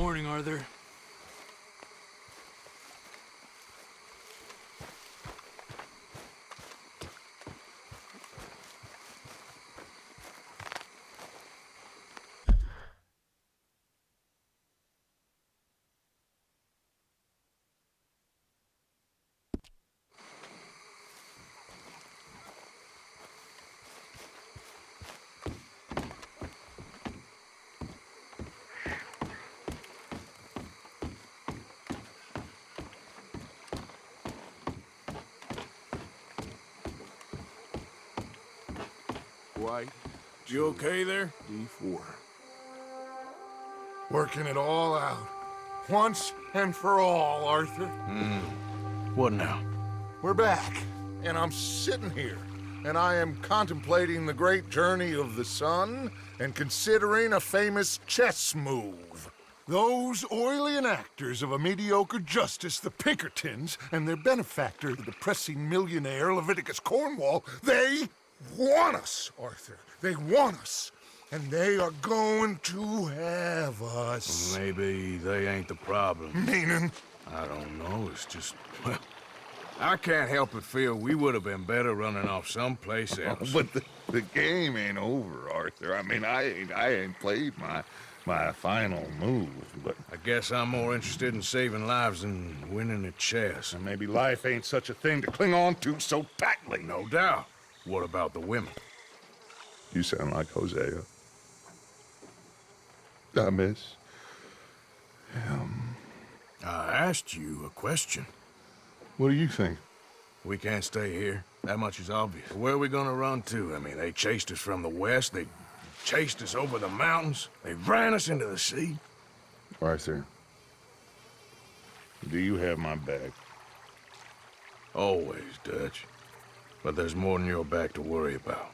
Morning, Arthur. White. You okay there? D4. Working it all out. Once and for all, Arthur. What now? We're back, and I'm sitting here, and I am contemplating the great journey of the sun and considering a famous chess move. Those oily enactors of a mediocre justice, the Pinkertons, and their benefactor, the depressing millionaire Leviticus Cornwall, they want us, Arthur. They want us. And they are going to have us. Maybe they ain't the problem. Meaning? I don't know, it's just... Well, I can't help but feel we would have been better running off someplace else. But the game ain't over, Arthur. I mean, I ain't played my final move, but... I guess I'm more interested in saving lives than winning at chess. And maybe life ain't such a thing to cling on to so tightly. No doubt. What about the women? You sound like Hosea. I miss him. I asked you a question. What do you think? We can't stay here. That much is obvious. Where are we gonna run to? I mean, they chased us from the west. They chased us over the mountains. They ran us into the sea. Arthur, do you have my back? Always, Dutch. But there's more than your back to worry about.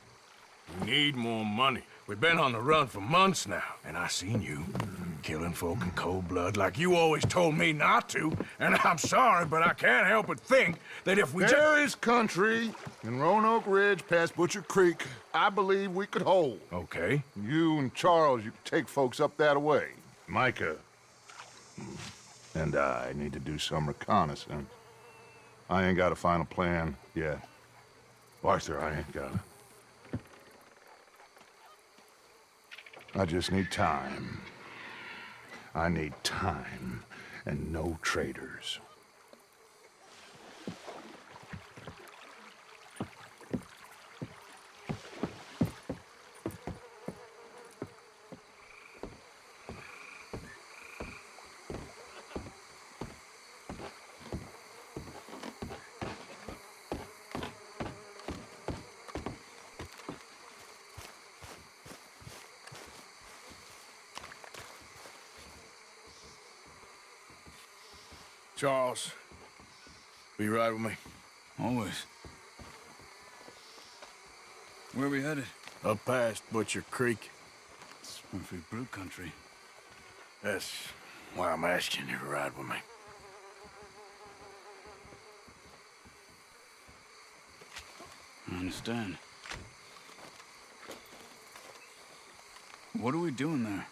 We need more money. We've been on the run for months now, and I seen you killing folk in cold blood like you always told me not to. And I'm sorry, but I can't help but think that if we There is country in Roanoke Ridge past Butcher Creek I believe we could hold. Okay. You and Charles, you could take folks up that way. Micah and I need to do some reconnaissance. I ain't got a final plan yet. Arthur, I ain't got it. I just need time. I need time and no traitors. Charles, will you ride with me? Always. Where are we headed? Up past Butcher Creek. It's perfect brute country. That's why I'm asking you to ride with me. I understand. What are we doing there?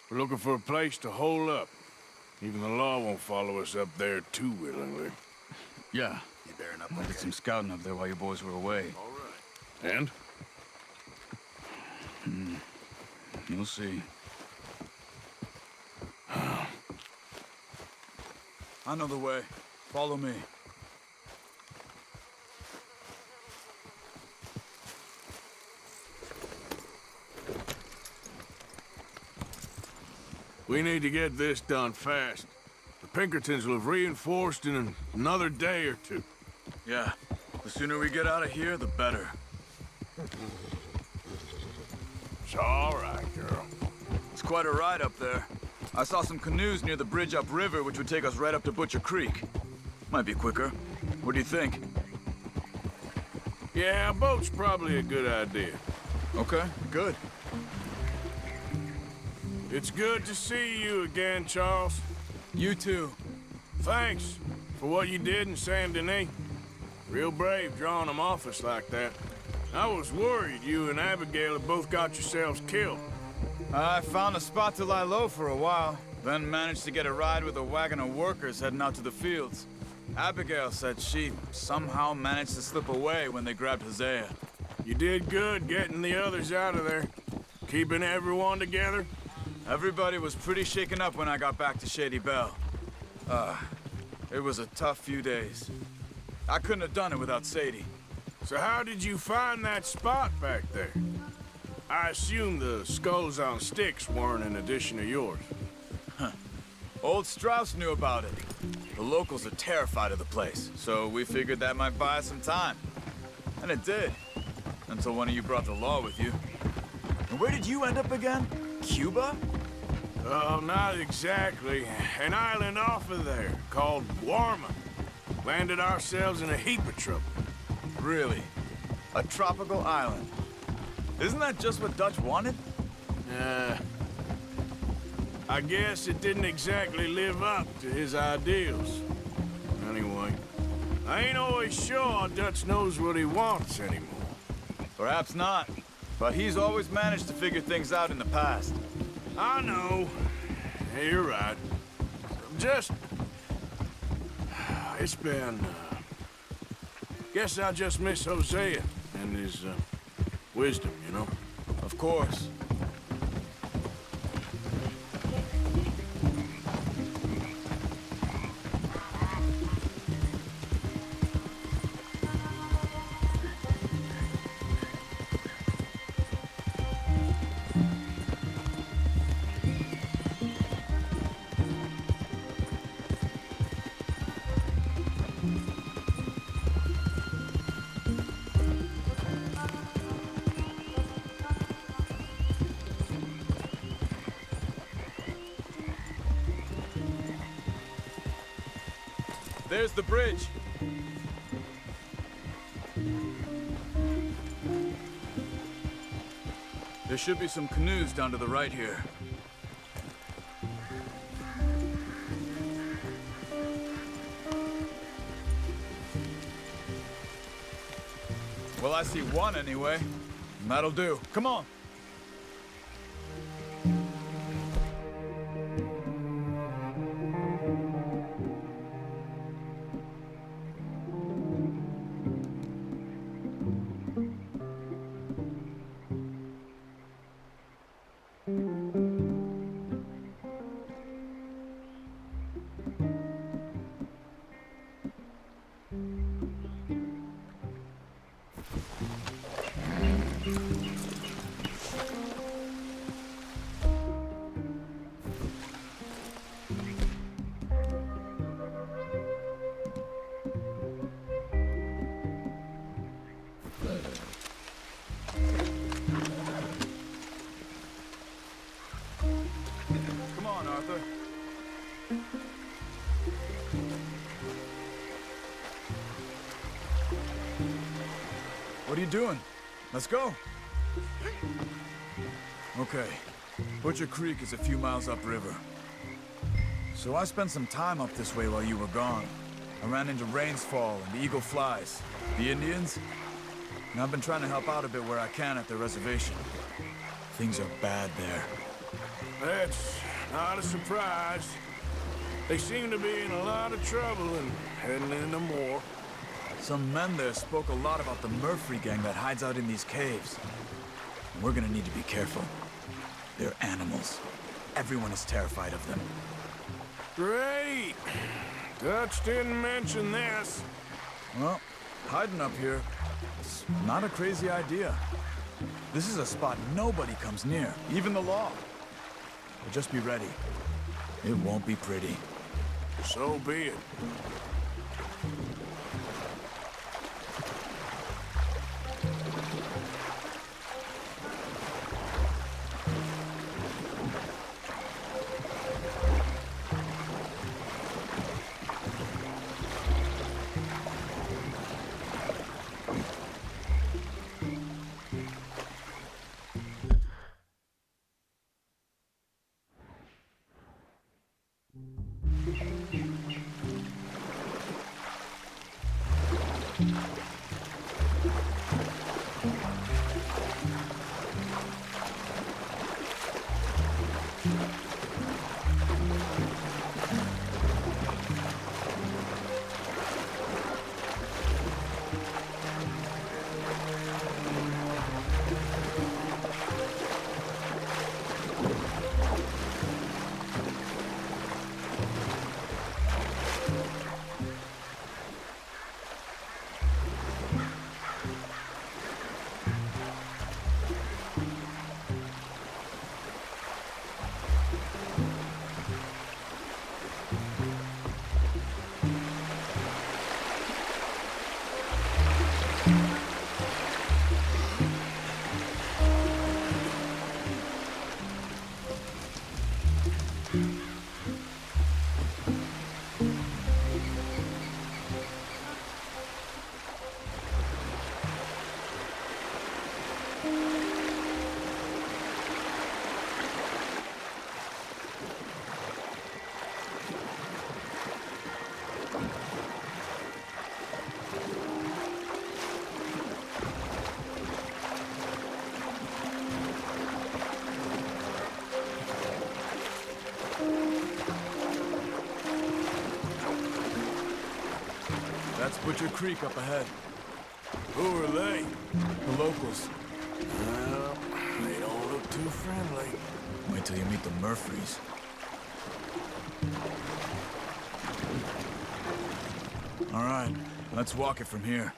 We're looking for a place to hole up. Even the law won't follow us up there too willingly. Yeah. You bearing up I did some scouting up there while you boys were away. All right. And? You'll see. I know the way. Follow me. We need to get this done fast. The Pinkertons will have reinforced in another day or two. Yeah. The sooner we get out of here, the better. It's all right, girl. It's quite a ride up there. I saw some canoes near the bridge upriver, which would take us right up to Butcher Creek. Might be quicker. What do you think? Yeah, a boat's probably a good idea. Okay, good. It's good to see you again, Charles. You too. Thanks for what you did in Saint Denis. Real brave drawing them off us like that. I was worried you and Abigail had both got yourselves killed. I found a spot to lie low for a while. Then managed to get a ride with a wagon of workers heading out to the fields. Abigail said she somehow managed to slip away when they grabbed Hosea. You did good getting the others out of there. Keeping everyone together. Everybody was pretty shaken up when I got back to Shady Belle. It was a tough few days. I couldn't have done it without Sadie. So how did you find that spot back there? I assume the skulls on sticks weren't an addition of yours. Old Strauss knew about it. The locals are terrified of the place, so we figured that might buy us some time. And it did. Until one of you brought the law with you. And where did you end up again? Cuba? Oh, not exactly. An island off of there called Warma. Landed ourselves in a heap of trouble. Really? A tropical island? Isn't that just what Dutch wanted? I guess it didn't exactly live up to his ideals. Anyway, I ain't always sure Dutch knows what he wants anymore. Perhaps not. But he's always managed to figure things out in the past. I know. Yeah, you're right. Just... It's been... Guess I just miss Hosea and his, wisdom, you know? Of course. There's the bridge. There should be some canoes down to the right here. Well, I see one anyway. That'll do. Come on. Come on, Arthur. What are you doing? Let's go. Okay. Butcher Creek is a few miles upriver. So I spent some time up this way while you were gone. I ran into Rains Fall and the Eagle Flies. The Indians? And I've been trying to help out a bit where I can at the reservation. Things are bad there. That's not a surprise. They seem to be in a lot of trouble and heading into more. Some men there spoke a lot about the Murphy gang that hides out in these caves. And we're gonna need to be careful. They're animals. Everyone is terrified of them. Great! Dutch didn't mention this. Well, hiding up here, it's not a crazy idea. This is a spot nobody comes near, even the law. But just be ready. It won't be pretty. So be it. That's Butcher Creek up ahead. Who are they? The locals. Well, they don't look too friendly. Wait till you meet the Murphys. All right, let's walk it from here.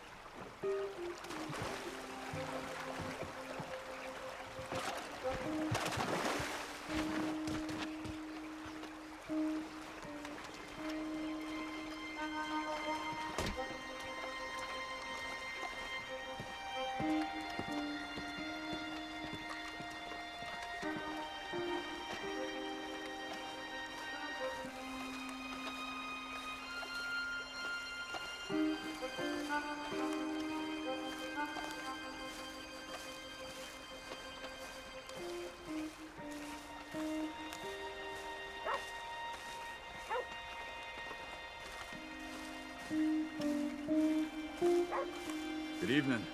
Good evening.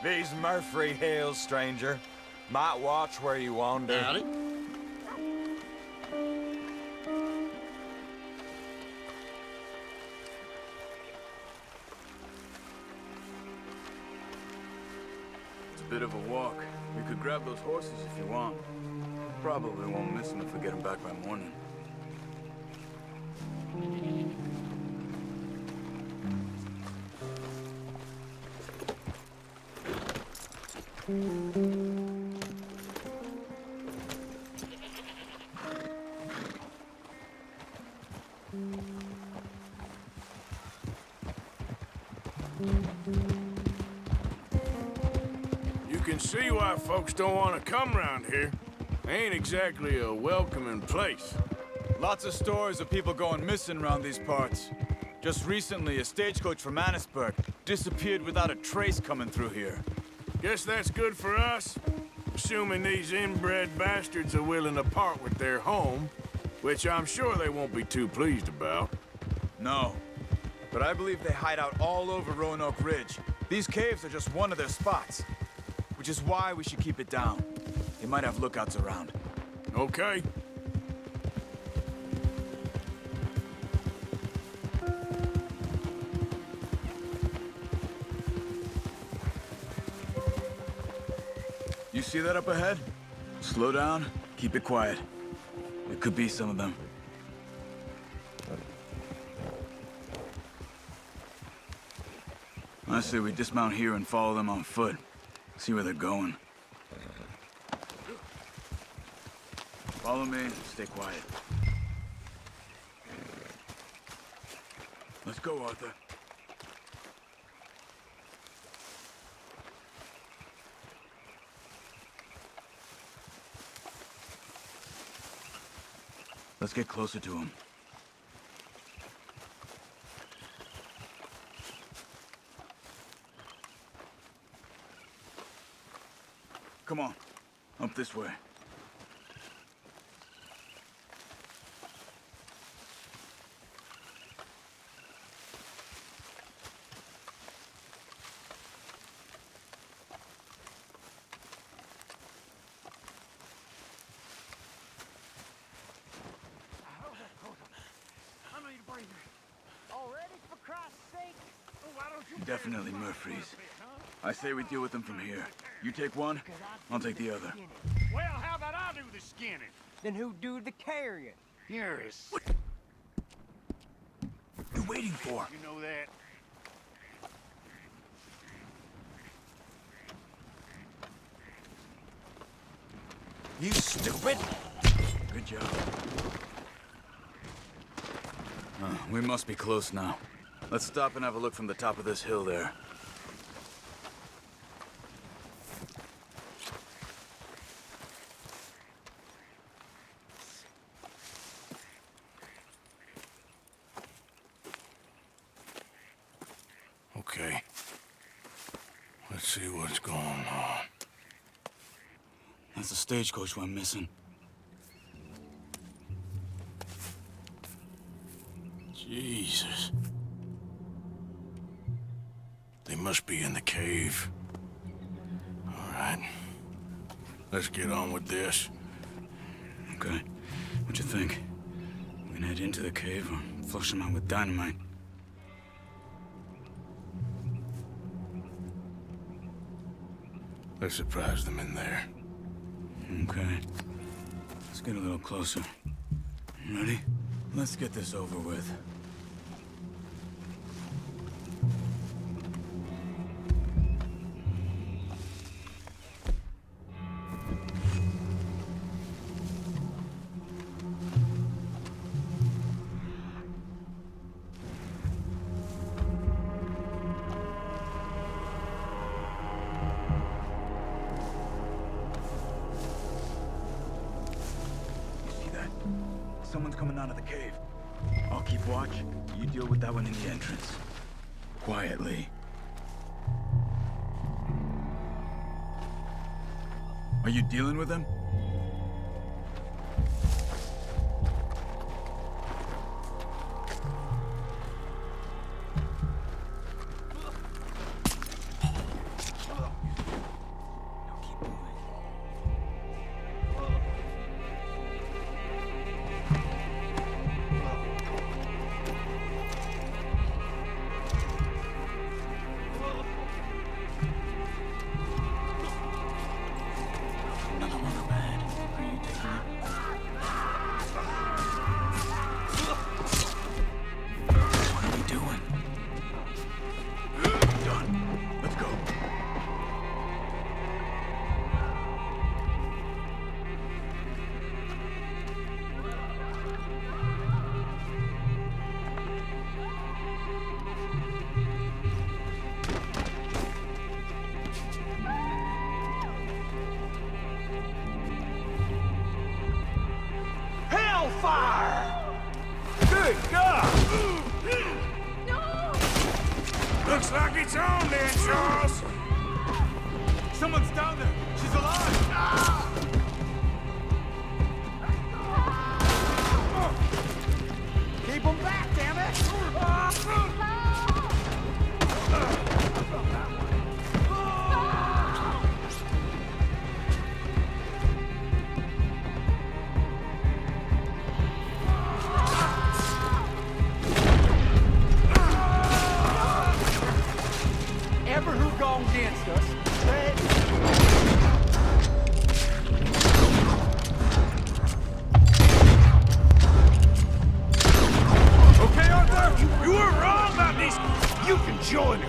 These Murphy Hills, stranger. Might watch where you wander. Howdy. It's a bit of a walk. You could grab those horses if you want. Probably won't miss them if we get them back by morning. You can see why folks don't want to come around here. Ain't exactly a welcoming place. Lots of stories of people going missing around these parts. Just recently, a stagecoach from Annisburg disappeared without a trace coming through here. Guess that's good for us. Assuming these inbred bastards are willing to part with their home, which I'm sure they won't be too pleased about. No. But I believe they hide out all over Roanoke Ridge. These caves are just one of their spots. Which is why we should keep it down. They might have lookouts around. Okay. You see that up ahead? Slow down, keep it quiet. It could be some of them. I say we dismount here and follow them on foot. See where they're going. Follow me, stay quiet. Let's go, Arthur. Let's get closer to him. Come on, up this way. Definitely Murphy's. I say we deal with them from here. You take one, I'll take the other. Well, how about I do the skinning? Then who do the carrying? You're a s- What you waiting for? You know that? You stupid! Good job. We must be close now. Let's stop and have a look from the top of this hill there. Okay. Let's see what's going on. That's the stagecoach went missing. Jesus. They must be in the cave. All right. Let's get on with this. Okay. What you think? We can head into the cave or flush them out with dynamite? Let's surprise them in there. Okay. Let's get a little closer. Ready? Let's get this over with. Someone's coming out of the cave. I'll keep watch. You deal with that one in the entrance. Quietly. Are you dealing with him? Looks like it's on then, Charles. Someone's down there. She's alive. Keep them back, damn it! Ever who gone against us, Okay, Arthur, you were wrong about this. You can join her.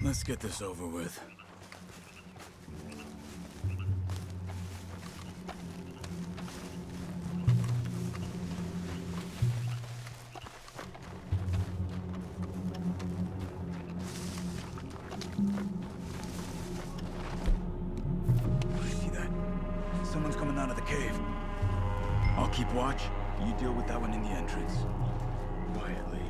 Let's get this over with. See that? Someone's coming out of the cave. I'll keep watch. You deal with that one in the entrance. Quietly.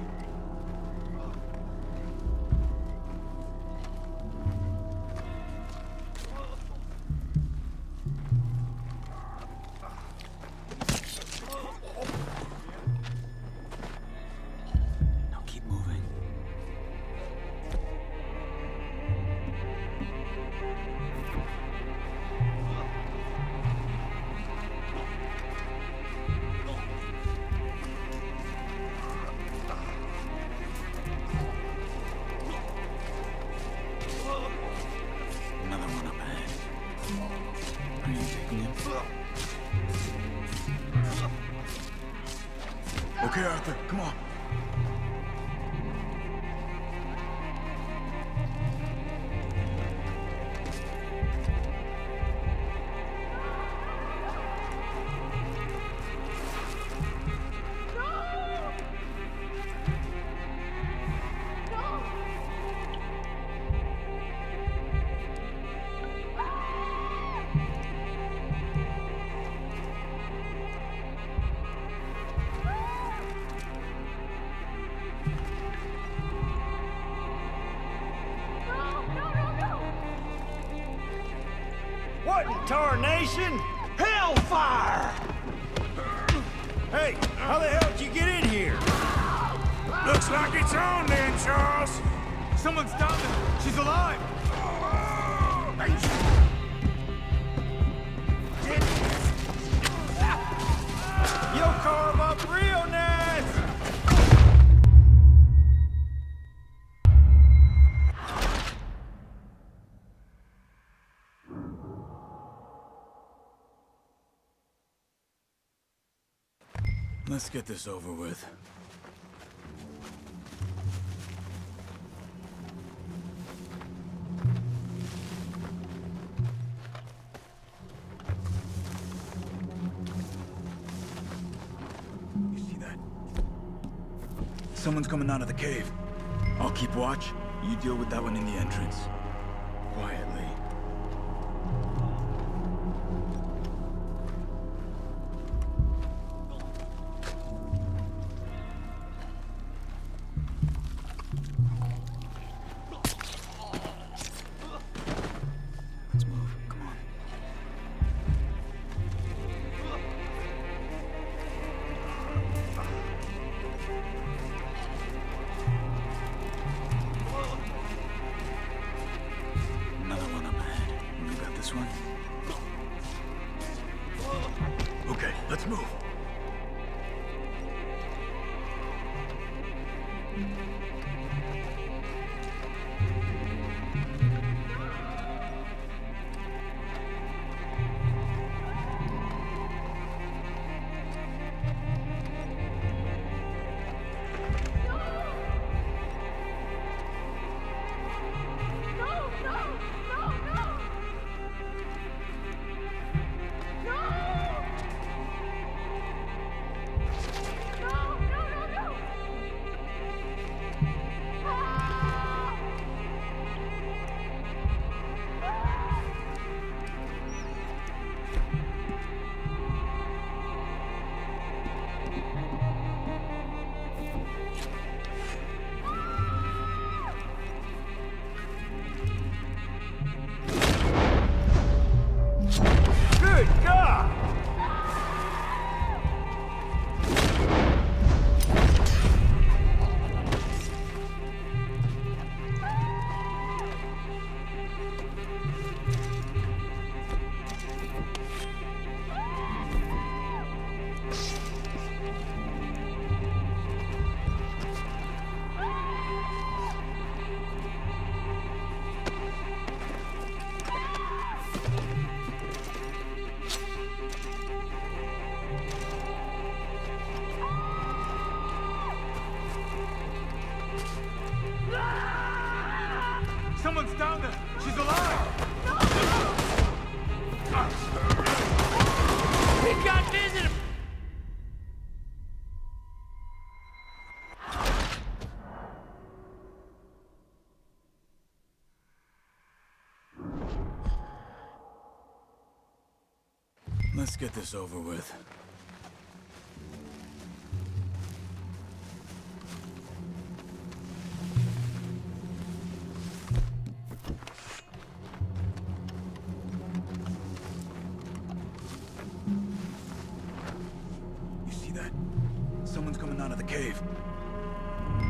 Now keep moving. Another one up ahead. Are you taking it? Okay, Arthur, come on. What in tarnation? Hellfire! Hey, how the hell did you get in here? Looks like it's on then, Charles. Someone's down there! She's alive! You'll carve up real nice! Let's get this over with. You see that? Someone's coming out of the cave. I'll keep watch. You deal with that one in the entrance. Quietly. Let's move. Come on. Another one up ahead. You got this one? Okay, let's move. Good God! Someone's down there! She's alive! We got visitors! Let's get this over with. You see that? Someone's coming out of the cave.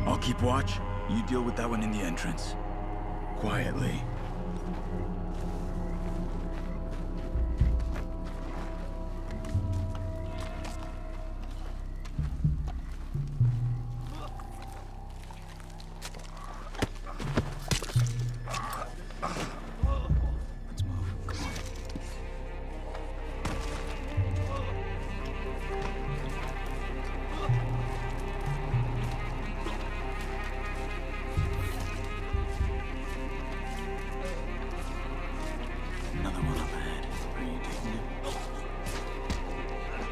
I'll keep watch. You deal with that one in the entrance. Quietly. Let's move. Come on. Another one up ahead. Are you taking it?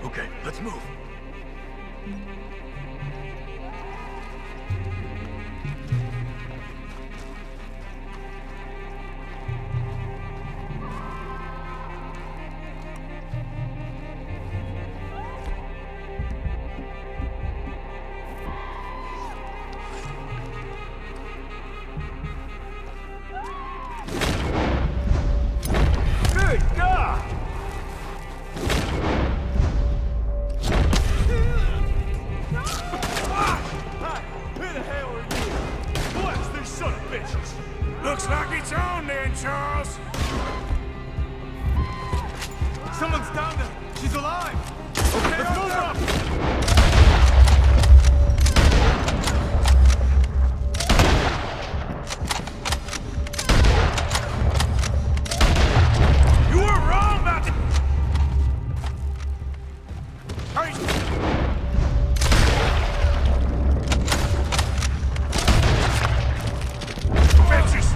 Okay, let's move. Good God! Someone's down there. She's alive. Okay, let's move up. You were wrong about the... Hurry. Bitches.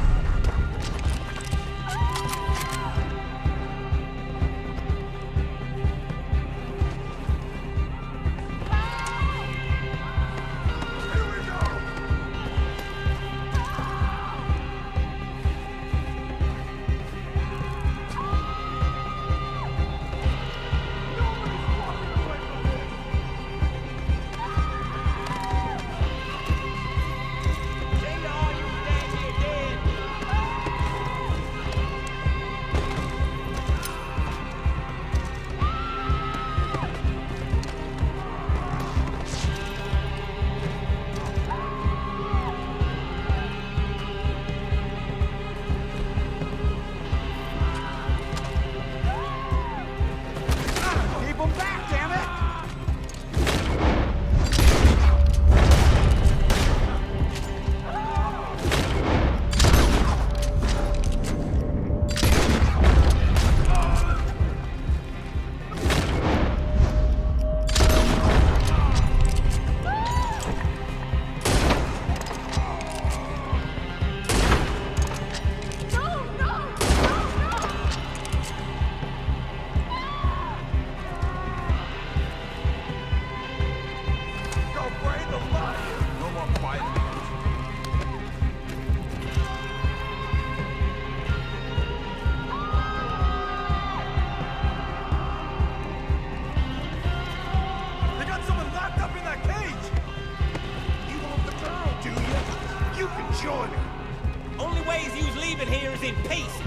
Only ways he was leaving here is in peace.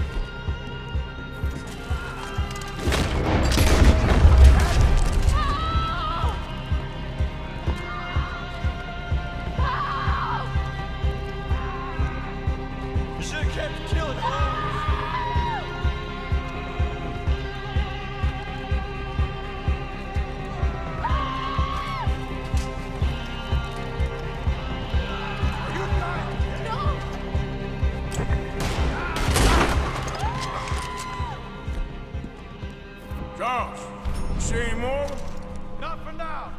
You should have kept killing her. Charles, you see any more? Not for now.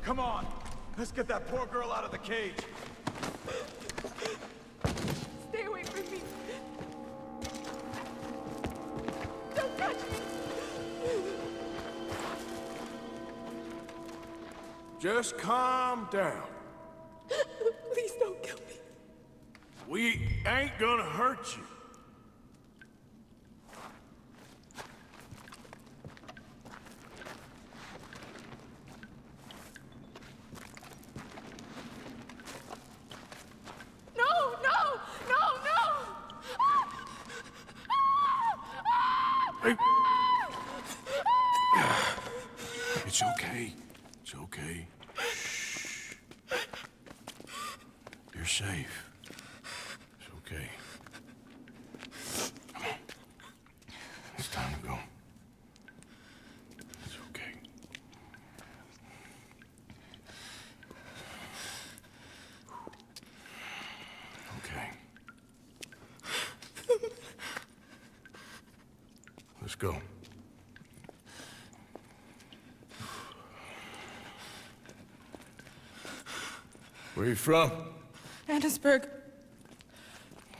Come on. Let's get that poor girl out of the cage. Stay away from me. Don't touch me. Just calm down. Please don't kill me. We ain't gonna hurt you. It's okay. It's okay. Shh. You're safe. It's okay. Come on. It's time to go. It's okay. Okay. Let's go. Where are you from? Annesburg.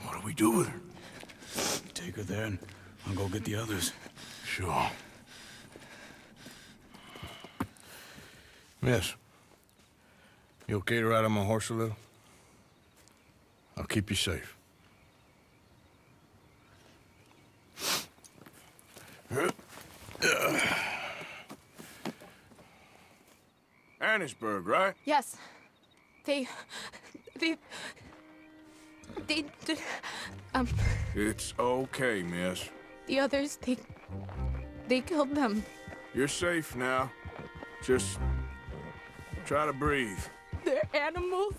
What do we do with her? Take her there and I'll go get the others. Sure. Miss, you okay to ride on my horse a little? I'll keep you safe. Annesburg, right? Yes. They It's okay, miss. the others, they killed them. You're safe now. Just try to breathe. They're animals.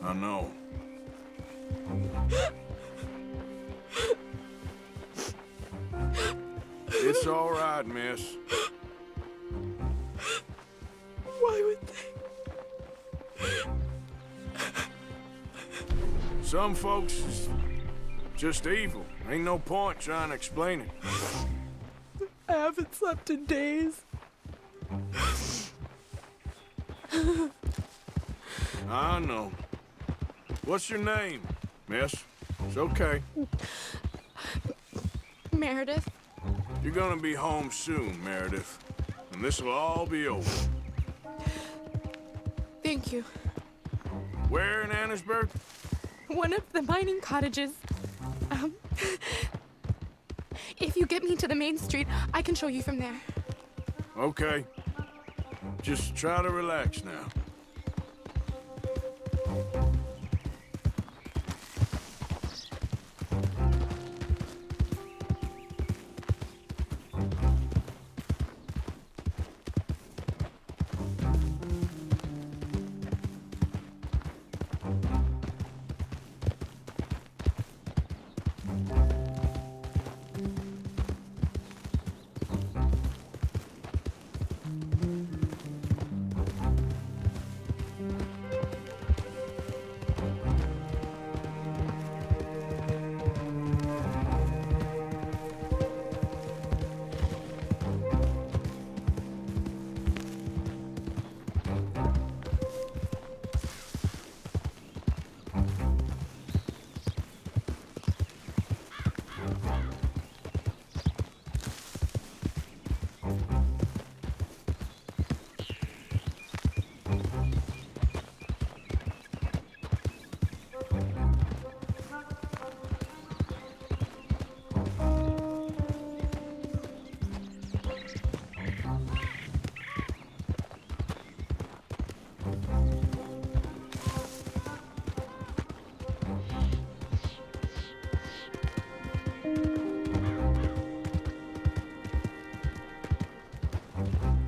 I know. It's all right, miss. Why would they? Some folks is just evil. Ain't no point trying to explain it. I haven't slept in days. I know. What's your name, miss? It's okay. Meredith, You're gonna be home soon, Meredith. And this'll all be over. thank you. Where in Annisburg? One of the mining cottages. If you get me to the main street, I can show you from there. Okay. Just try to relax now.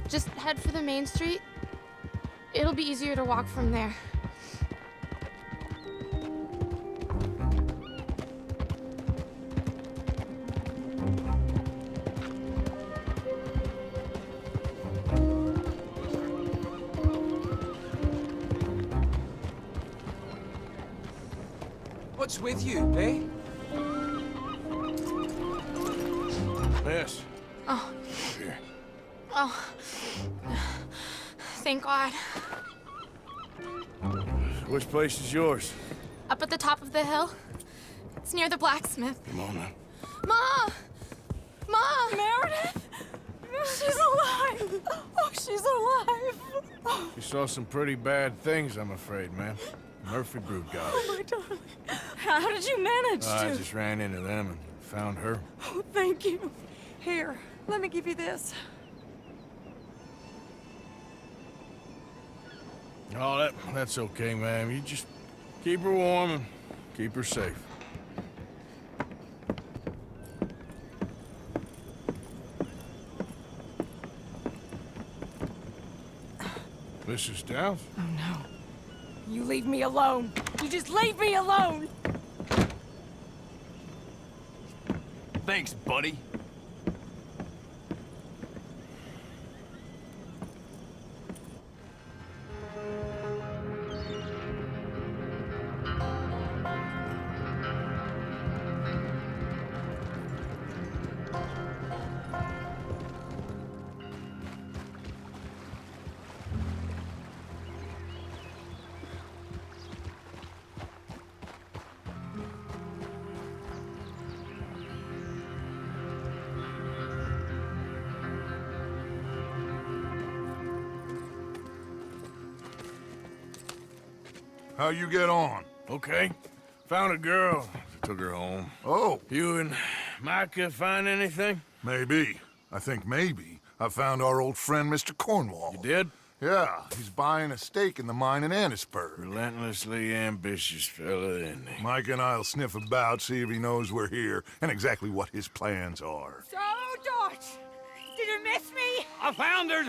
Just head for the main street. It'll be easier to walk from there. What's with you, eh? Miss. Oh. Here. Oh. Thank God. Which place is yours? Up at the top of the hill. It's near the blacksmith. Come on now. Ma! Ma! Meredith! She's alive! Oh, she's alive! You saw some pretty bad things, I'm afraid, man. Murphy Brood got it. Oh, my darling. How did you manage I to? just ran into them and found her. Oh, thank you. Here, let me give you this. Oh, that's okay, ma'am. You just keep her warm and keep her safe. Mrs. Downs? Oh no. You leave me alone. You just leave me alone. Thanks, buddy. How you get on? Okay. Found a girl. Took her home. Oh, You and Micah find anything? maybe. I think maybe I found our old friend, Mr. Cornwall. You did? Yeah, he's buying a stake in the mine in Annisburg. Relentlessly ambitious fella, isn't he? Mike and I'll sniff about, see if he knows we're here, and exactly what his plans are. So, Dutch, did you miss me? I found her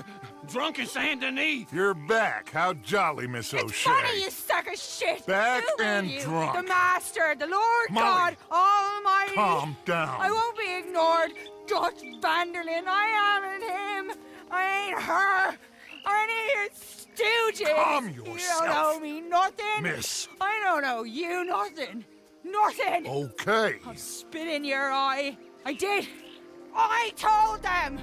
drunk in Saint Denis. You're back. How jolly, Miss It's O'Shea. funny, you sack of shit. Back Who are and you? drunk. The Master, the Lord Molly. God Almighty. Calm down. I won't be ignored. Dutch Vanderlyn. I ain't him. I ain't her. I ain't your stooges. Calm You yourself, don't owe me nothing. miss. I don't owe you nothing. Nothing. Okay. I'll spit in your eye. I did. I told them.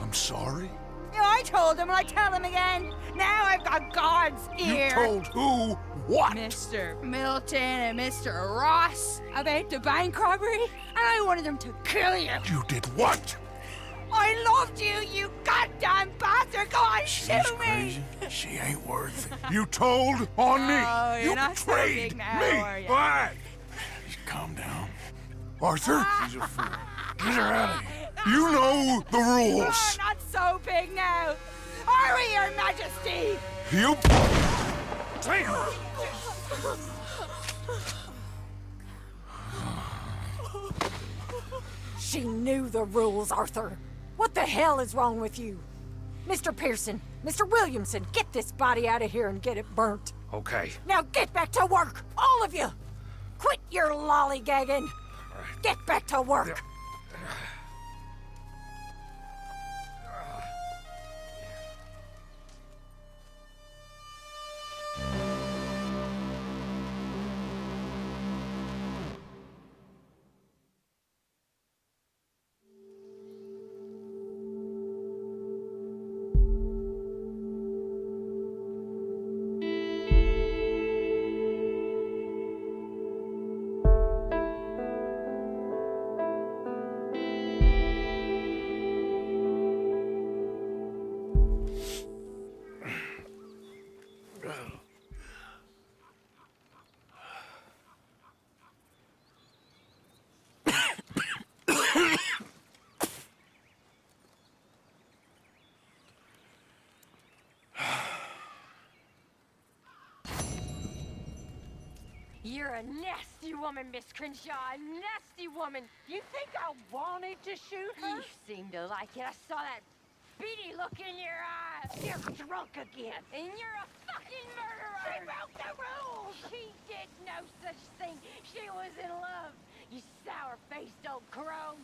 I'm sorry? Yeah, I told them and I tell them again. Now I've got God's ear. You told who what? Mr. Milton and Mr. Ross about the bank robbery, and I wanted them to kill you. You did what? I loved you, you goddamn bastard! Go on, shoot me! She ain't worth it. You told on me. Oh, you're You not so betrayed big now, me. are you? Why? Just calm down. Arthur? She's a fool. Get her out of here. You know the You're rules. not so big now. Are we, Your Majesty? You... Damn. She knew the rules, Arthur. What the hell is wrong with you? Mr. Pearson, Mr. Williamson, get this body out of here and get it burnt. Okay. Now get back to work, all of you! Quit your lollygagging! Get back to work! You're a nasty woman, Miss Crenshaw. A nasty woman. You think I wanted to shoot her? You seem to like it. I saw that beady look in your eyes. You're drunk again. And you're a fucking murderer. She broke the rules. She did no such thing. She was in love. You sour-faced old crow.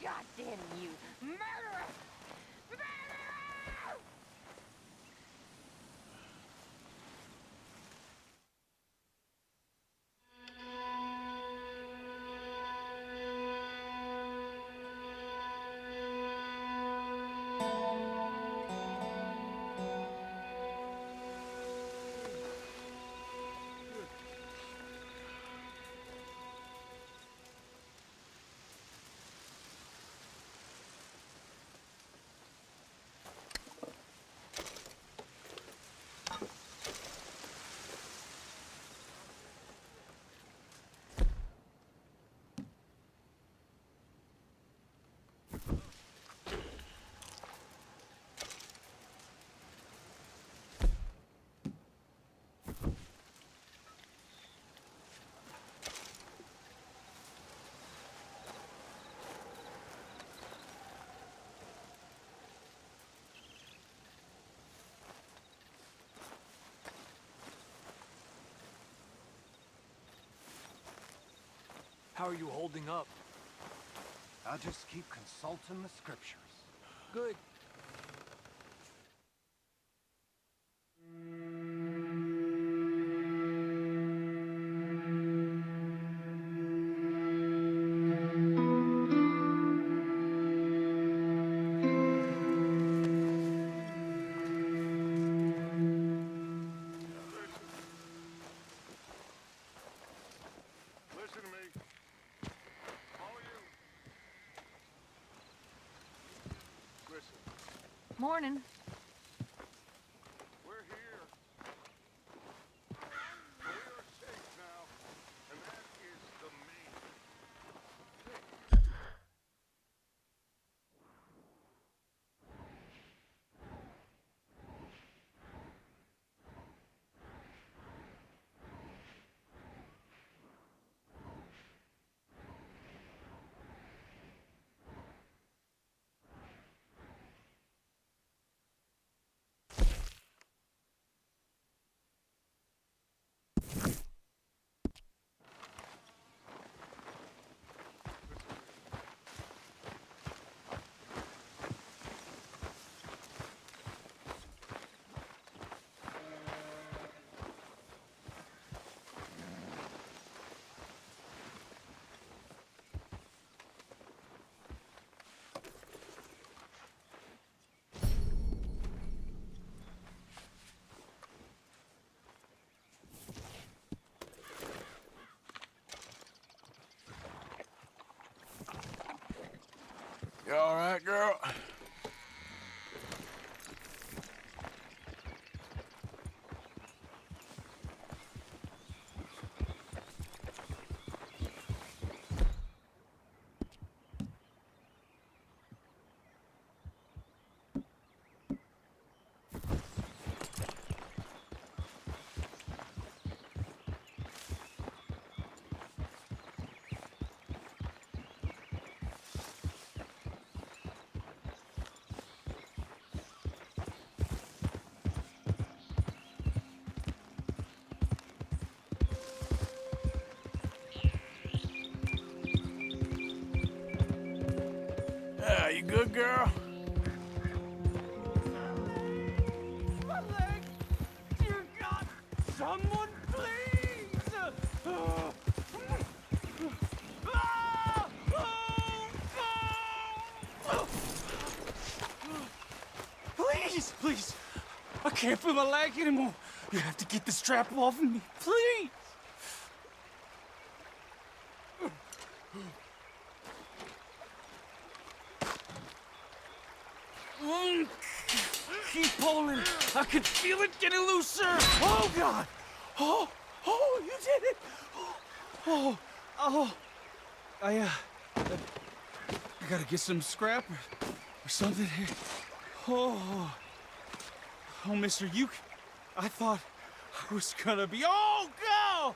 God damn you. Murderer. Murderer! How are you holding up? I'll just keep consulting the scriptures. Good. Listen to me. All of you. Listen. Morning. We're here. We are safe now, and that is the main thing. You all right, girl? Yeah, you good, girl? My leg! Dear God! Someone please! Please, please! I can't feel my leg anymore. You have to get the strap off of me, please! Keep pulling. I can feel it getting looser. Oh, God. Oh, you did it. I gotta get some scrap or something here. Oh, mister, I thought I was gonna be, oh, God.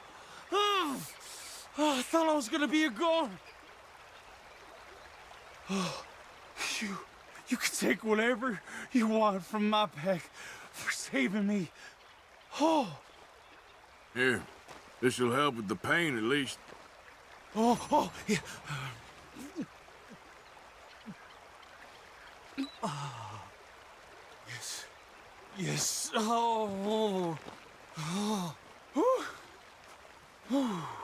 I thought I was gonna be a goner. Oh, you can take whatever you want from my pack for saving me. Oh. Here, this'll help with the pain at least. Oh, yeah. Yes. Oh. Yeah.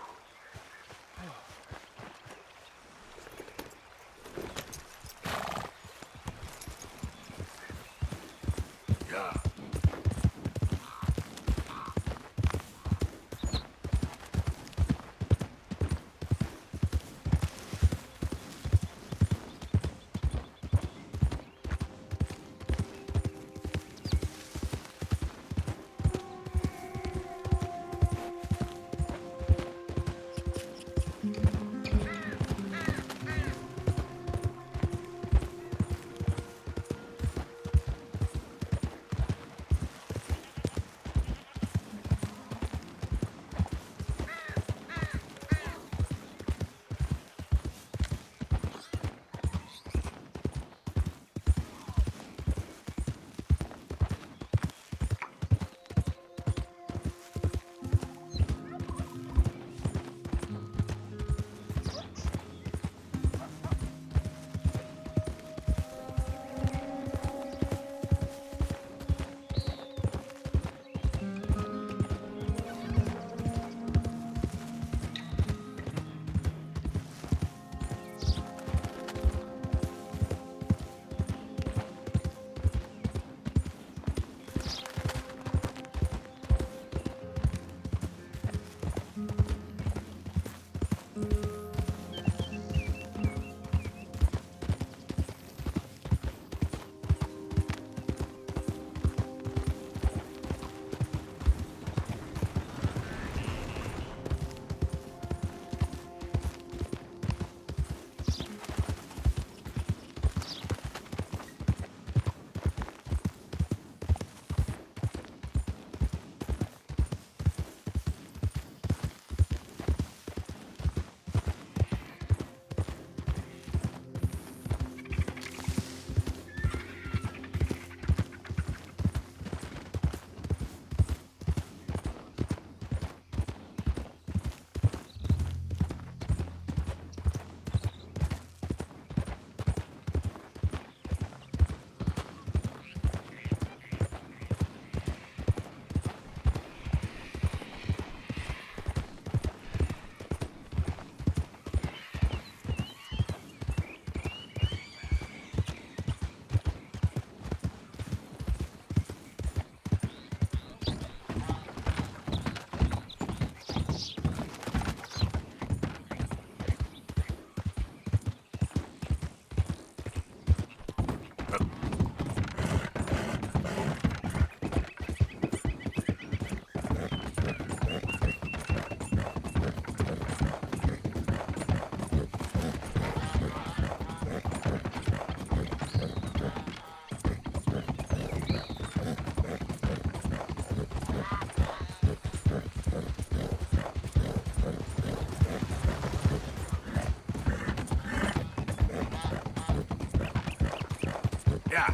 Yeah.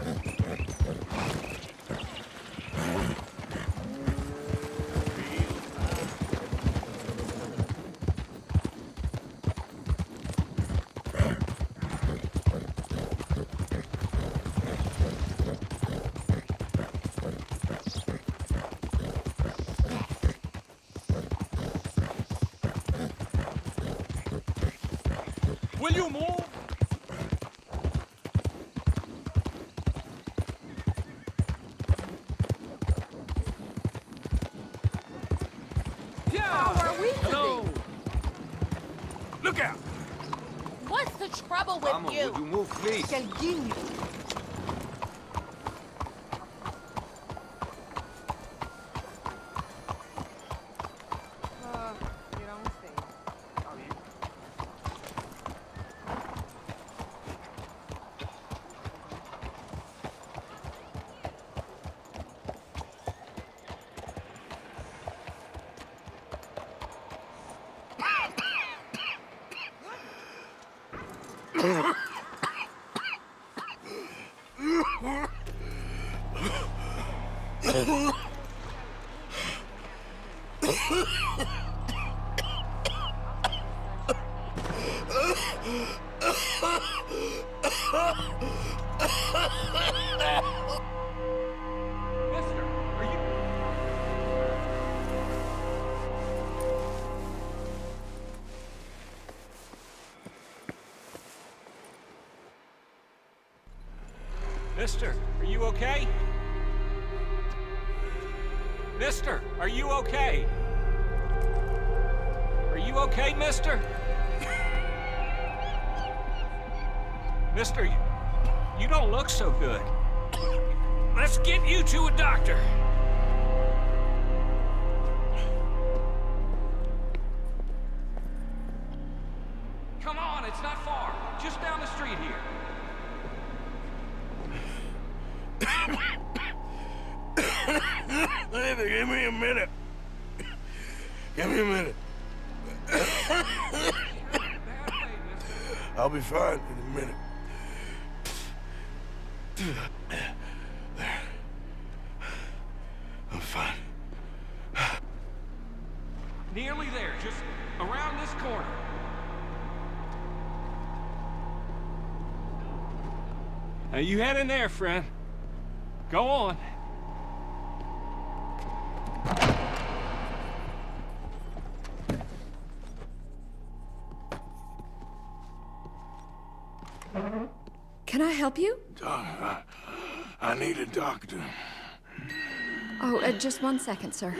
Will you move? How are we Hello. Look out! What's the trouble with Mama, would you move, please? Mister, are you... Mister, are you okay? Mister, are you okay? Are you okay, mister? Mister, you don't look so good. Let's get you to a doctor. Come on, it's not far. Just down the street here. Give me a minute. Give me a minute. I'll be fine in a minute. There. I'm fine. Nearly there, just around this corner. Now you head in there, friend. Go on. Can I help you? I need a doctor. Oh, just 1 second, sir.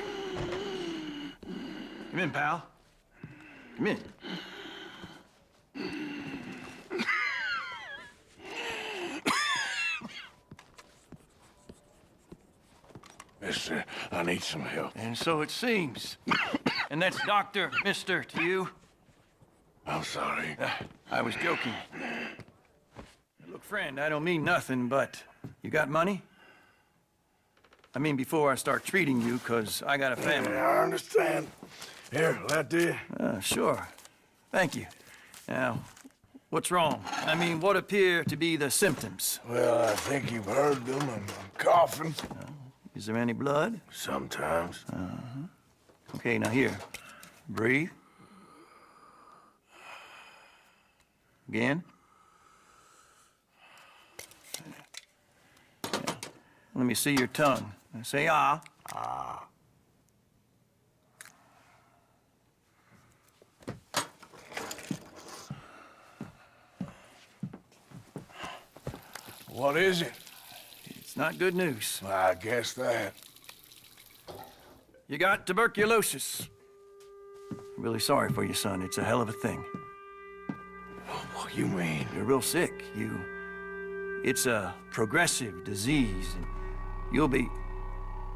Come in, pal. Come in. Mister, I need some help. And so it seems. And that's Dr. Mister to you? I'm sorry. I was joking. Look, friend, I don't mean nothing, but you got money? I mean, before I start treating you, 'cause I got a family. Yeah, I understand. Here, that do you? Sure. Thank you. Now, what's wrong? I mean, what appear to be the symptoms? Well, I think you've heard them. I'm coughing. Is there any blood? Sometimes. Okay, now here. Breathe. Again. Let me see your tongue. Say ah. Ah. What is it? It's not good news. I guess that. You got tuberculosis. Really sorry for you, son. It's a hell of a thing. What do you mean? You're real sick. It's a progressive disease, and you'll be...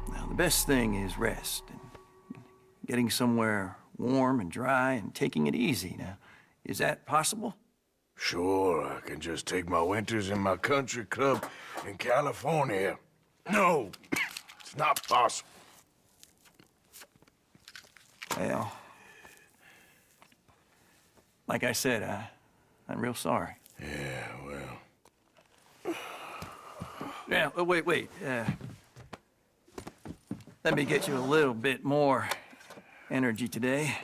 Now, the best thing is rest, and getting somewhere warm and dry and taking it easy. Now, is that possible? Sure, I can just take my winters in my country club in California. No, it's not possible. Well, like I said, I'm real sorry. Yeah, well... Now, wait. Let me get you a little bit more energy today.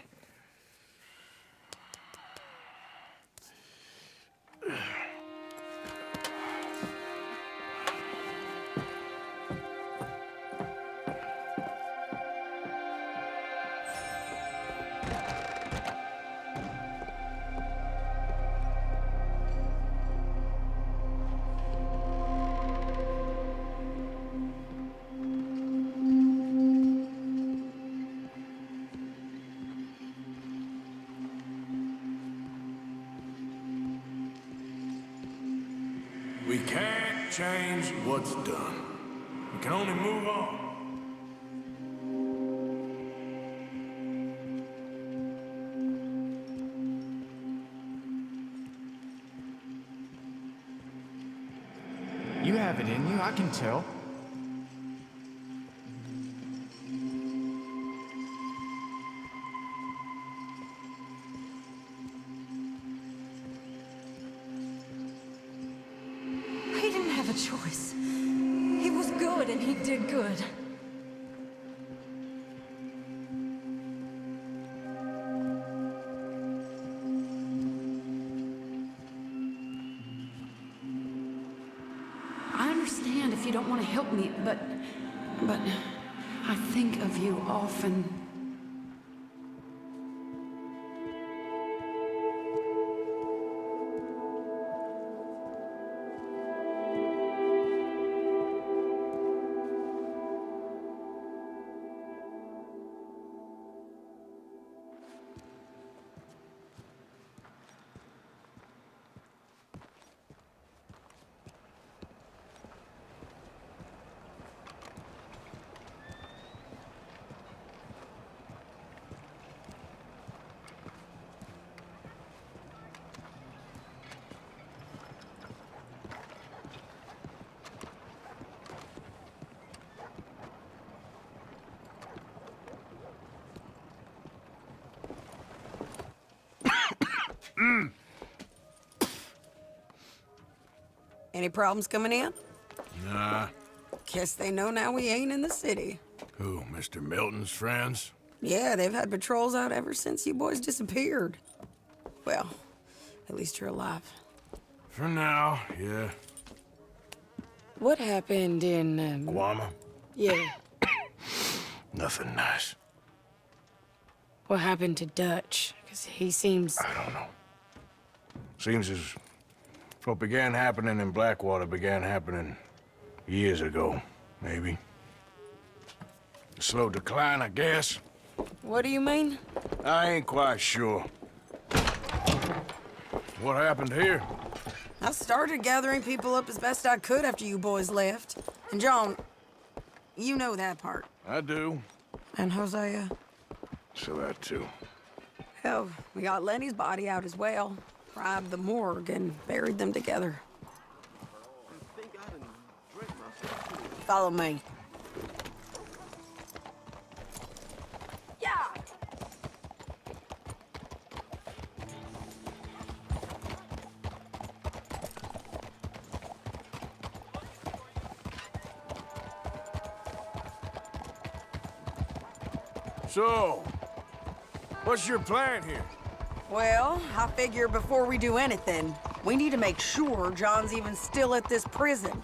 We can't change what's done. We can only move on. You have it in you, I can tell. He didn't have a choice. He was good and he did good. I understand if you don't want to help me, but I think of you often. Any problems coming in? Nah. Guess they know now we ain't in the city. Who, Mr. Milton's friends? Yeah, they've had patrols out ever since you boys disappeared. Well, at least you're alive. For now, yeah. What happened in, Guama? Yeah. Nothing nice. What happened to Dutch? Because he seems... I don't know. Seems as what began happening in Blackwater began happening years ago, maybe. A slow decline, I guess. What do you mean? I ain't quite sure. What happened here? I started gathering people up as best I could after you boys left. And John, you know that part. I do. And Hosea? So that too. Hell, we got Lenny's body out as well. Robbed the morgue and buried them together. Follow me. Yeah! So, what's your plan here? Well, I figure before we do anything, we need to make sure John's even still at this prison.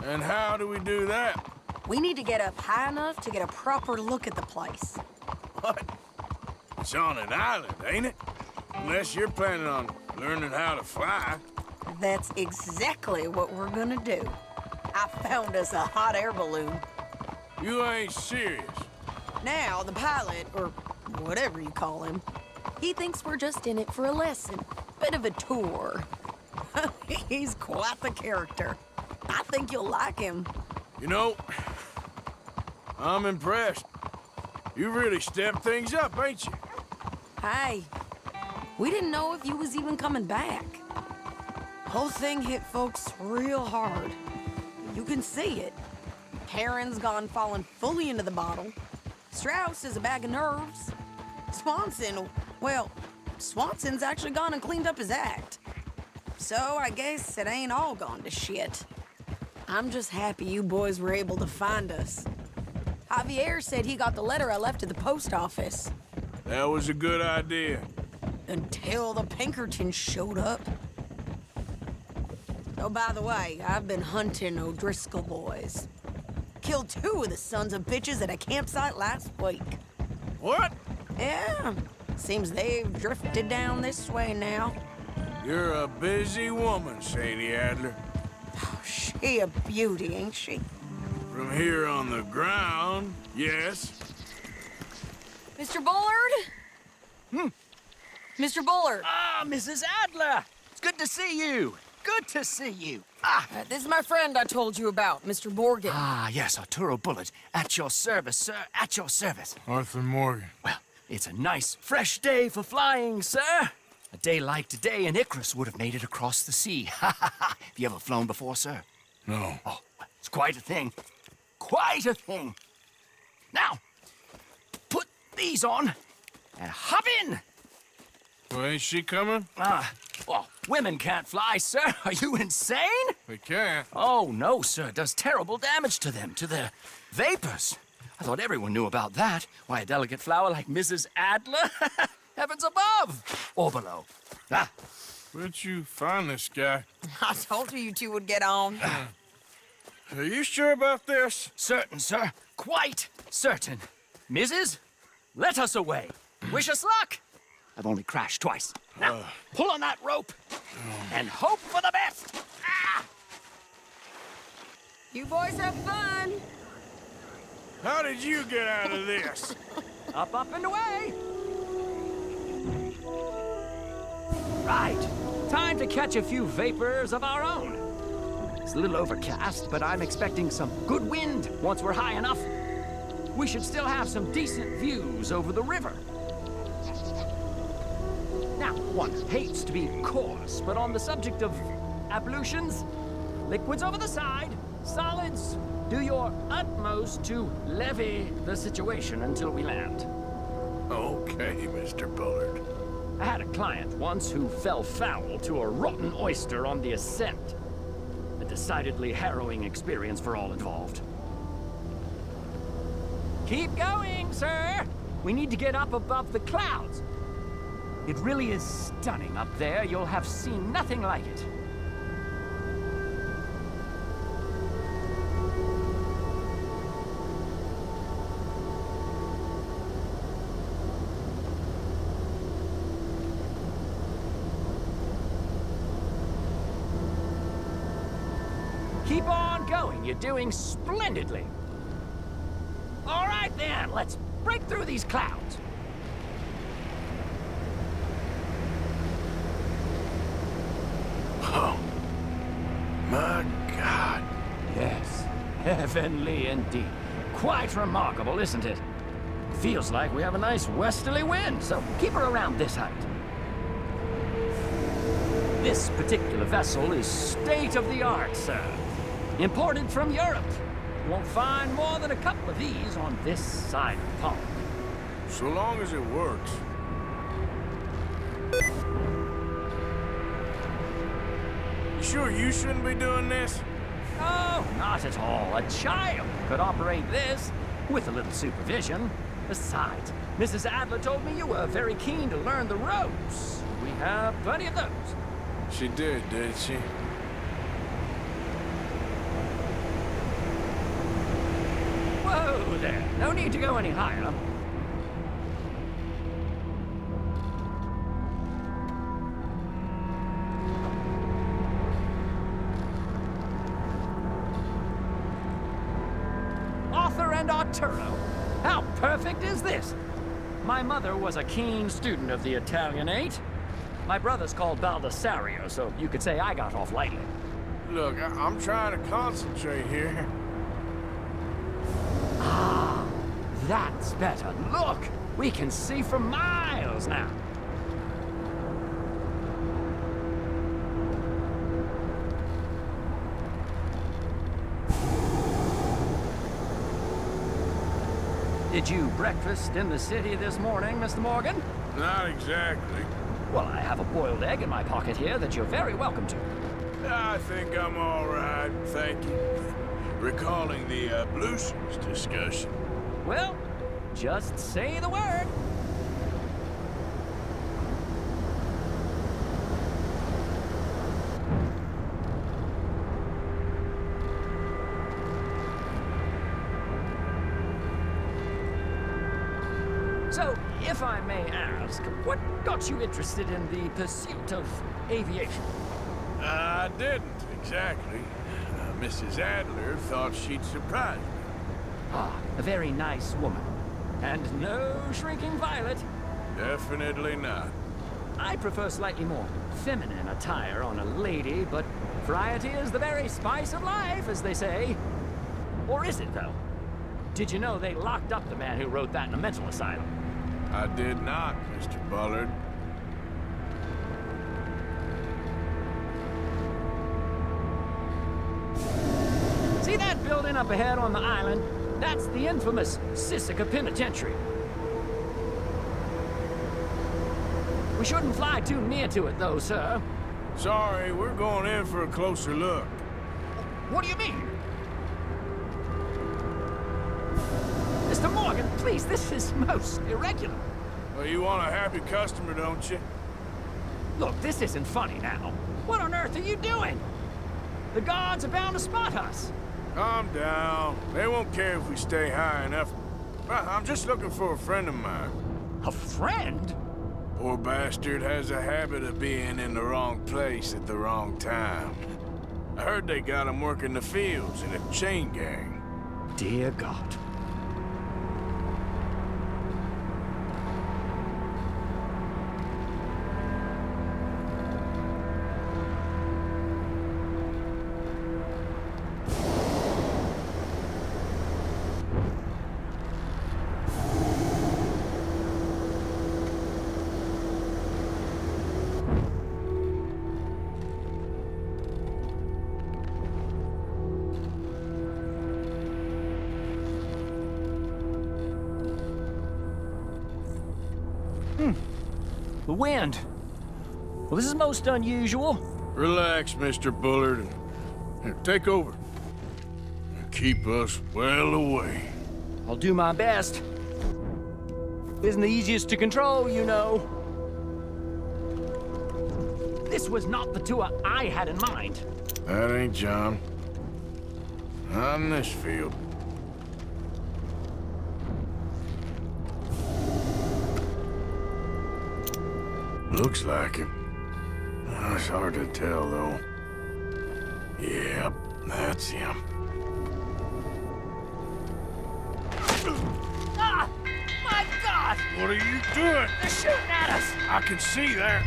And how do we do that? We need to get up high enough to get a proper look at the place. What? It's on an island, ain't it? Unless you're planning on learning how to fly. That's exactly what we're gonna do. I found us a hot air balloon. You ain't serious. Now, the pilot, or whatever you call him, he thinks we're just in it for a lesson. Bit of a tour. He's quite the character. I think you'll like him. You know, I'm impressed. You really stepped things up, ain't you? Hey, we didn't know if you was even coming back. Whole thing hit folks real hard. You can see it. Perrin's gone falling fully into the bottle. Strauss is a bag of nerves. Swanson's actually gone and cleaned up his act. So I guess it ain't all gone to shit. I'm just happy you boys were able to find us. Javier said he got the letter I left at the post office. That was a good idea. Until the Pinkertons showed up. Oh, by the way, I've been hunting O'Driscoll boys. Killed 2 of the sons of bitches at a campsite last week. What? Yeah, seems they've drifted down this way now. You're a busy woman, Sadie Adler. Oh, she a beauty, ain't she? From here on the ground, yes. Mr. Bullard? Mr. Bullard. Ah, Mrs. Adler! It's good to see you. Good to see you. This is my friend I told you about, Mr. Morgan. Ah, yes, Arturo Bullard. At your service, sir. At your service. Артур Морган. Well, it's a nice, fresh day for flying, sir. A day like today, an Icarus would have made it across the sea. Have you ever flown before, sir? No. Oh, it's quite a thing. Quite a thing. Now, put these on and hop in. Well, ain't she coming? Well, women can't fly, sir. Are you insane? They can't. Oh, no, sir. It does terrible damage to them, to their vapors. I thought everyone knew about that. Why, a delicate flower like Mrs. Adler? Heavens above or below. Where'd you find this guy? I told you two would get on. Are you sure about this? Certain, sir. Quite certain. Mrs., let us away. Wish us luck. I've only crashed twice. Now, pull on that rope and hope for the best. You boys have fun. How did you get out of this? Up, up, and away. Right. Time to catch a few vapors of our own. It's a little overcast, but I'm expecting some good wind once we're high enough. We should still have some decent views over the river. Now, one hates to be coarse, but on the subject of ablutions, liquids over the side, solids, do your utmost to levy the situation until we land. Okay, Mr. Bullard. I had a client once who fell foul to a rotten oyster on the ascent. A decidedly harrowing experience for all involved. Keep going, sir! We need to get up above the clouds. It really is stunning up there. You'll have seen nothing like it. Keep on going. You're doing splendidly. All right, then. Let's break through these clouds. Oh, my God. Yes, heavenly indeed. Quite remarkable, isn't it? Feels like we have a nice westerly wind, so keep her around this height. This particular vessel is state-of-the-art, sir. Imported from Europe. You won't find more than a couple of these on this side of the pond. So long as it works. You sure you shouldn't be doing this? Oh, not at all. A child could operate this with a little supervision. Besides, Mrs. Adler told me you were very keen to learn the ropes. We have plenty of those. She did she? Whoa there. No need to go any higher. Arthur and Arturo. How perfect is this? My mother was a keen student of the Italianate. My brother's called Baldessario, so you could say I got off lightly. Look, I'm trying to concentrate here. Ah, that's better. Look, we can see for miles now. Did you breakfast in the city this morning, Mr. Morgan? Not exactly. Well, I have a boiled egg in my pocket here that you're very welcome to. I think I'm all right, thank you. Recalling the ablutions discussion. Well, just say the word. So, if I may ask, what got you interested in the pursuit of aviation? I didn't, exactly. Mrs. Adler thought she'd surprise me. Ah, a very nice woman. And no shrinking violet. Definitely not. I prefer slightly more feminine attire on a lady, but variety is the very spice of life, as they say. Or is it, though? Did you know they locked up the man who wrote that in a mental asylum? I did not, Mr. Bullard. See that building up ahead on the island? That's the infamous Sisika Penitentiary. We shouldn't fly too near to it, though, sir. Sorry, we're going in for a closer look. What do you mean? Mr. Morgan, please, this is most irregular. Well, you want a happy customer, don't you? Look, this isn't funny now. What on earth are you doing? The guards are bound to spot us. Calm down. They won't care if we stay high enough. I'm just looking for a friend of mine. A friend? Poor bastard has a habit of being in the wrong place at the wrong time. I heard they got him working the fields in a chain gang. Dear God. The wind. Well, this is most unusual. Relax, Mr. Bullard. Here, take over. Keep us well away. I'll do my best. Isn't the easiest to control, you know. This was not the tour I had in mind. That ain't John. Not in this field. Looks like him. It's hard to tell, though. Yep, that's him. Ah! My God! What are you doing? They're shooting at us! I can see that.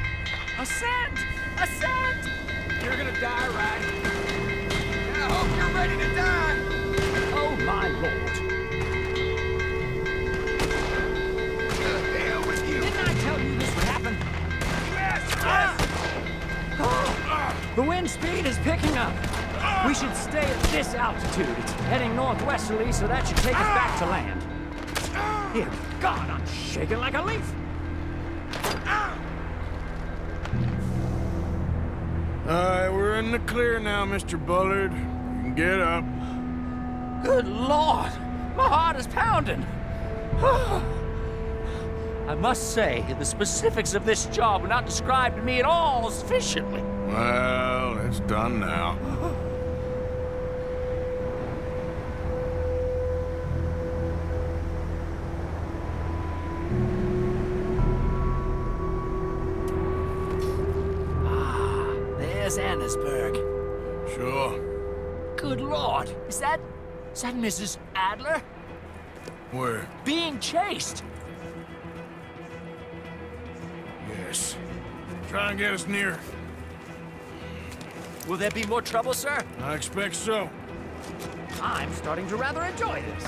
Ascend! Ascend! You're gonna die, right? I hope you're ready to die! Oh, my Lord. The hell with you! Didn't I tell you this would happen? Yes! The wind speed is picking up. We should stay at this altitude. It's heading northwesterly, so that should take us back to land. Dear God, I'm shaking like a leaf. Alright, we're in the clear now, Mr. Bullard. You can get up. Good Lord, my heart is pounding. I must say, the specifics of this job were not described to me at all sufficiently. Well, it's done now. There's Annesburg. Sure. Good Lord, is that Mrs. Adler? Where? Being chased. Yes. Try and get us near. Will there be more trouble, sir? I expect so. I'm starting to rather enjoy this.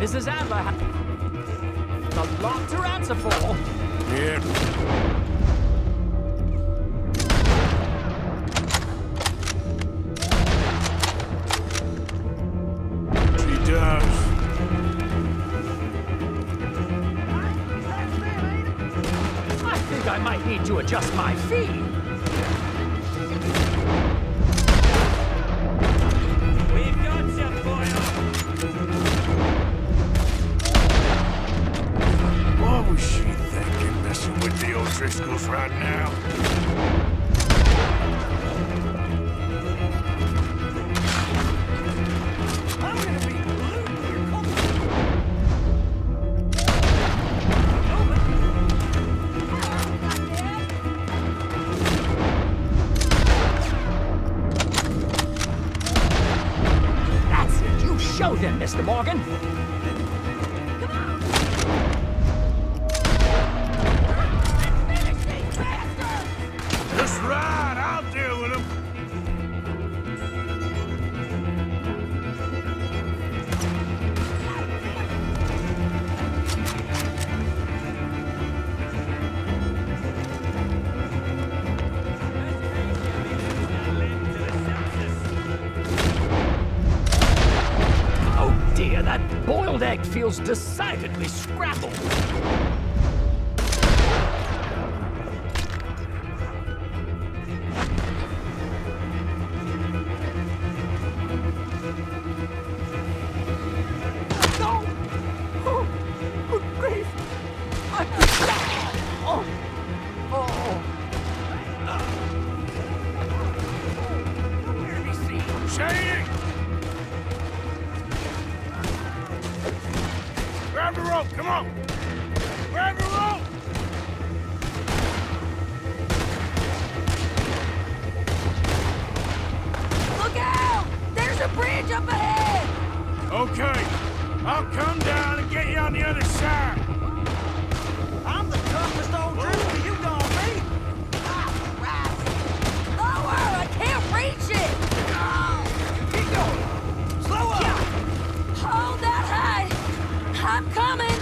Mrs. Adler has a lot to answer for. Yeah. She does. I think I might need to adjust my fee. We've got some boil. What was she thinking, messing with the O'Driscolls right now? I'm gonna be glued to your That's it. You show them, Mr. Morgan. Just right, I'll deal with him. Oh dear, that boiled egg feels decidedly scrappled. Shady! Grab the rope, come on! Grab the rope! Look out! There's a bridge up ahead! Okay, I'll come down and get you on the other side. I'm the toughest old Driscoll you gonna meet. Lower! I can't reach it! Keep going. Slow up. Hold that high! I'm coming!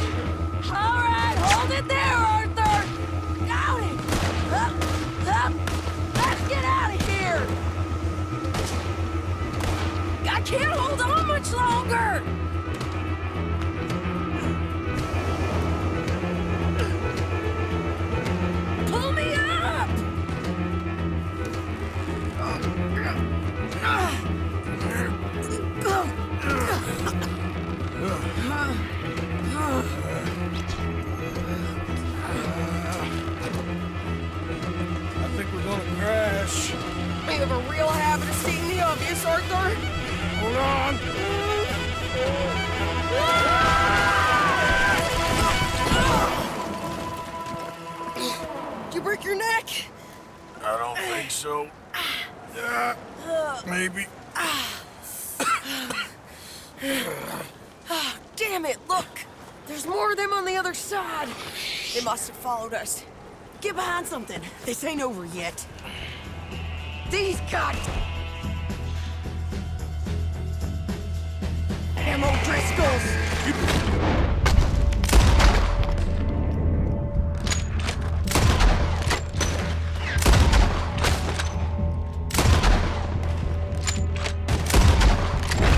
All right, hold it there, Arthur! Got it! Up, up! Let's get out of here! I can't hold on much longer! Pull me up! I think we're gonna crash. You have a real habit of seeing the obvious, Arthur. Hold on. Did you break your neck? I don't think so. Maybe. Damn it, look! There's more of them on the other side. They must have followed us. Get behind something. This ain't over yet. These guys! Damn old Driscolls!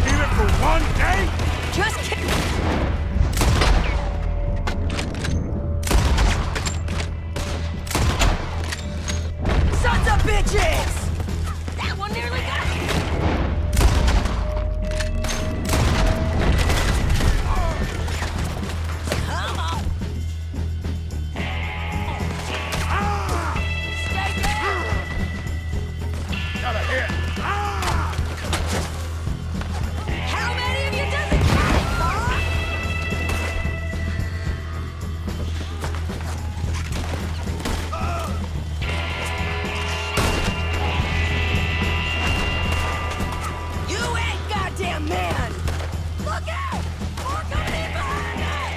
Even for one day? Just kidding! Sons of bitches! That one nearly got me! Come on! Stay down! Got a hit. How many of you does it take, huh? You ain't goddamn man! Look out! More coming in behind us!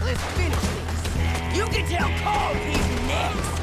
Let's finish this. You can tell Carl he's next.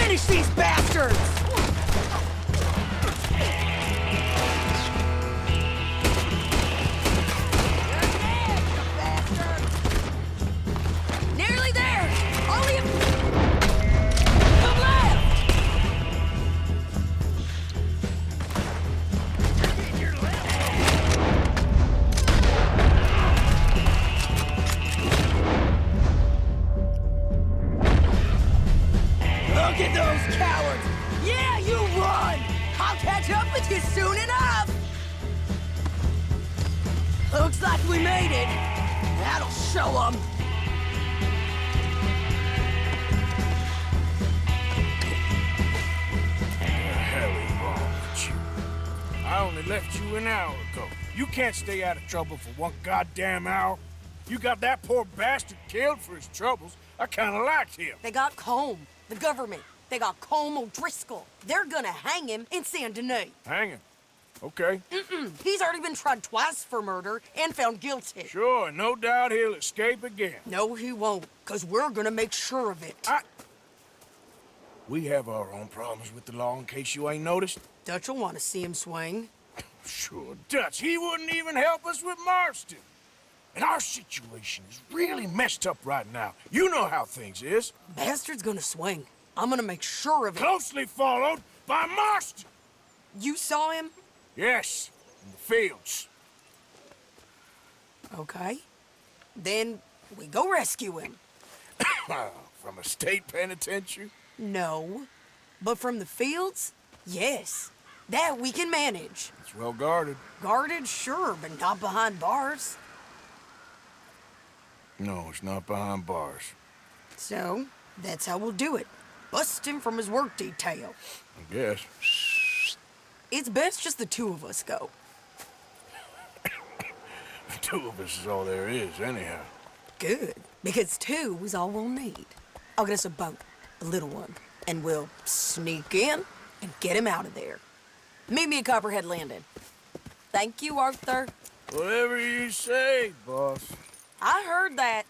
Finish these bastards! Nearly there! Only a... Come left! Look at those cowards! Yeah, you run! I'll catch up with you soon enough! Looks like we made it. That'll show them. What the hell is wrong with you? I only left you an hour ago. You can't stay out of trouble for one goddamn hour. You got that poor bastard killed for his troubles. I kinda liked him. They got Combe, the government. They got Combe O'Driscoll. They're gonna hang him in Saint Denis. Hang him. Okay. He's already been tried twice for murder and found guilty. Sure, no doubt he'll escape again. No, he won't, because we're gonna make sure of it. We have our own problems with the law, in case you ain't noticed. Dutch will want to see him swing. Sure, Dutch. He wouldn't even help us with Marston. And our situation is really messed up right now. You know how things is. Bastard's gonna swing. I'm gonna make sure of it. Closely followed by Marston. You saw him? Yes, in the fields. Okay. Then we go rescue him. From a state penitentiary? No. But from the fields? Yes. That we can manage. It's well guarded. Guarded, sure, but not behind bars. No, it's not behind bars. So, that's how we'll do it. Bust him from his work detail. I guess. It's best just the two of us go. The two of us is all there is, anyhow. Good, because two is all we'll need. I'll get us a boat, a little one, and we'll sneak in and get him out of there. Meet me at Copperhead Landing. Thank you, Arthur. Whatever you say, boss. I heard that.